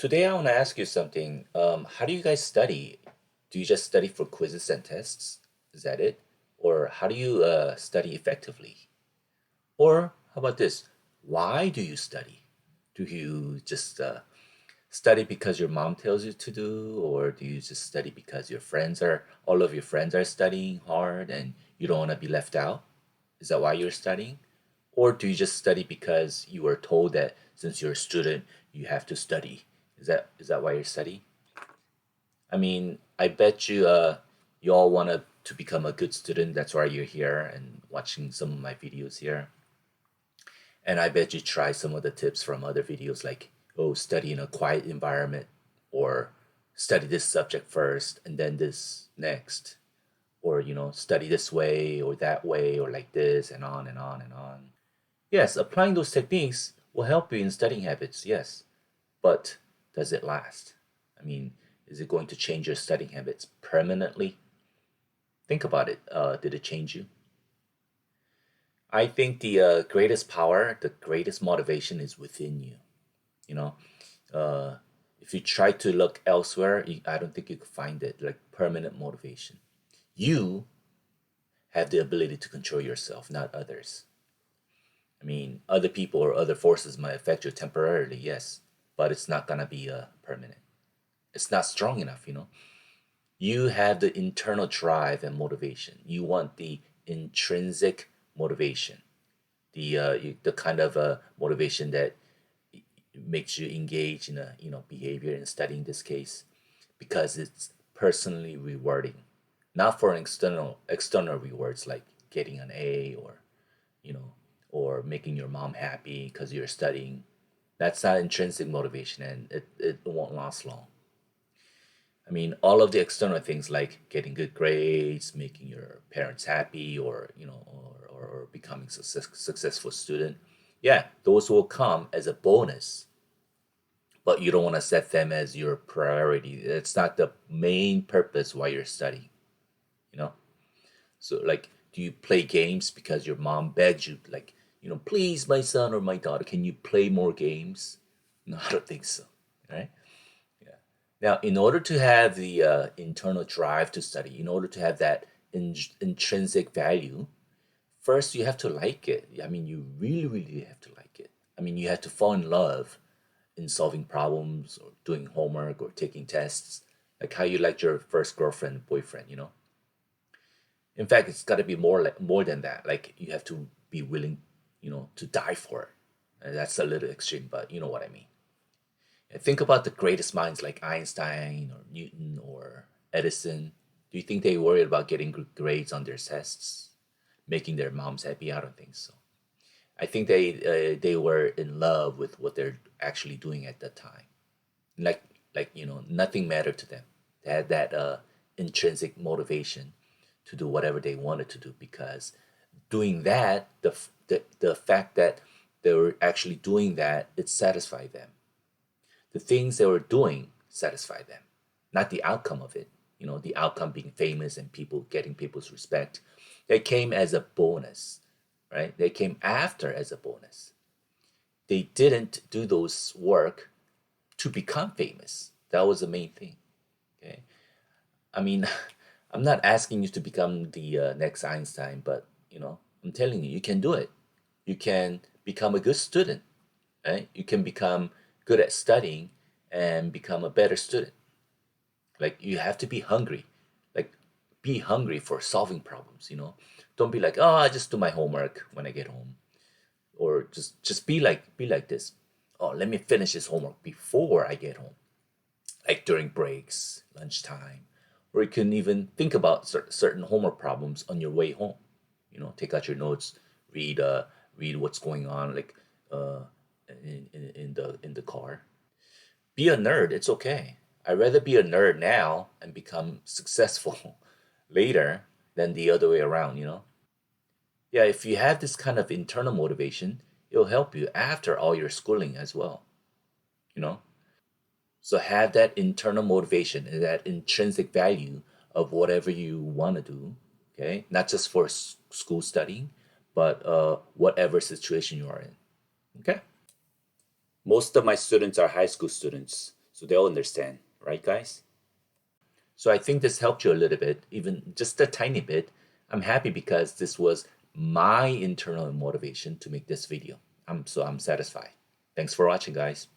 Today, I want to ask you something. How do you guys study? Do you just study for quizzes and tests? Is that it? Or how do you study effectively? Or how about this? Why do you study? Do you just study because your mom tells you to do, or do you just study because all of your friends are studying hard and you don't want to be left out? Is that why you're studying? Or do you just study because you were told that since you're a student, you have to study? Is that why you're studying? I mean, I bet you all want to become a good student. That's why you're here and watching some of my videos here. And I bet you try some of the tips from other videos like, oh, study in a quiet environment, or study this subject first and then this next, or study this way or that way or like this, and on and on and on. Yes, applying those techniques will help you in studying habits, yes, but does it last? I mean, is it going to change your studying habits permanently? Think about it. Did it change you? I think the greatest power, the greatest motivation is within you. You know, uh, if you try to look elsewhere, I don't think you could find it like permanent motivation. You have the ability to control yourself, not others. I mean, other people or other forces might affect you temporarily, yes, but it's not gonna be permanent. It's not strong enough. You have the internal drive and motivation. You want the intrinsic motivation, the kind of motivation that makes you engage in a behavior in studying this case because it's personally rewarding, not for an external rewards like getting an A, or you know or making your mom happy because you're studying. That's not intrinsic motivation, and it won't last long. I mean, all of the external things like getting good grades, making your parents happy, or becoming successful student, yeah, those will come as a bonus. But you don't want to set them as your priority. It's not the main purpose why you're studying. You know. So, like, do you play games because your mom begs you, like, please, my son or my daughter, can you play more games? No, I don't think so. Right? Yeah. Now, in order to have the internal drive to study, in order to have that intrinsic value, first you have to like it. I mean, you really, really have to like it. I mean, you have to fall in love in solving problems or doing homework or taking tests, like how you liked your first girlfriend, boyfriend. In fact, it's got to be more than that. Like you have to be willing, to die for it. And that's a little extreme, but you know what I mean. Think about the greatest minds like Einstein or Newton or Edison. Do you think they worried about getting good grades on their tests, making their moms happy? I don't think so. I think they were in love with what they're actually doing at that time. Like nothing mattered to them. They had that intrinsic motivation to do whatever they wanted to do, because doing that, the fact that they were actually doing that, it satisfied them. The things they were doing satisfied them, not the outcome of it. The outcome being famous and people getting people's respect. They came as a bonus, right? They came after as a bonus. They didn't do those work to become famous. That was the main thing. Okay. I mean, I'm not asking you to become the next Einstein, but I'm telling you, you can do it. You can become a good student, right? You can become good at studying and become a better student. Like you have to be hungry. Like be hungry for solving problems. Don't be like, oh, I just do my homework when I get home. Or just be like this. Oh, let me finish this homework before I get home. Like during breaks, lunchtime, or you can even think about certain homework problems on your way home. Take out your notes, read read what's going on, like uh, in the car. Be a nerd. It's okay. I'd rather be a nerd now and become successful later than the other way around. Yeah, if you have this kind of internal motivation, it'll help you after all your schooling as well. You know. So have that internal motivation and that intrinsic value of whatever you want to do. Okay, not just for school studying, but whatever situation you are in. Okay. Most of my students are high school students, so they'll understand, right, guys? So I think this helped you a little bit, even just a tiny bit. I'm happy because this was my internal motivation to make this video. So I'm satisfied. Thanks for watching, guys.